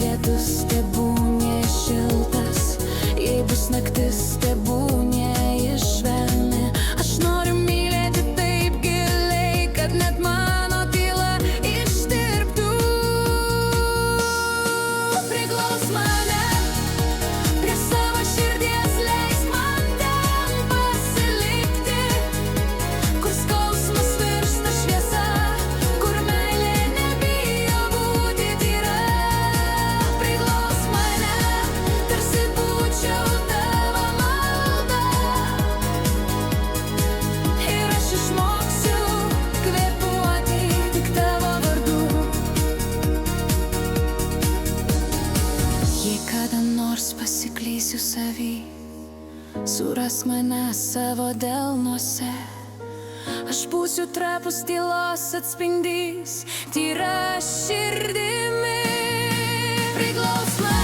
lietus, tebūnie šiltas, jei bus naktis, tebūnie švelni. Aš noriu mylėti taip giliai, kad net mano tyla ištirptų. Priglaus mane prie savo širdies, leisk man ten pasilikti, kur skausmas virsta šviesa, kur meilė nebijo būti tyra. Priglaus mane, tarsi būčiau tavo malda, ir aš išmoksiu kvėpuoti tik tavo vardu. Jei kada nors pasiklysiu savy, surask mane savo delnuose. Aš būsiu trapus tylos atspindys, tyra širdimi. Priglaus mane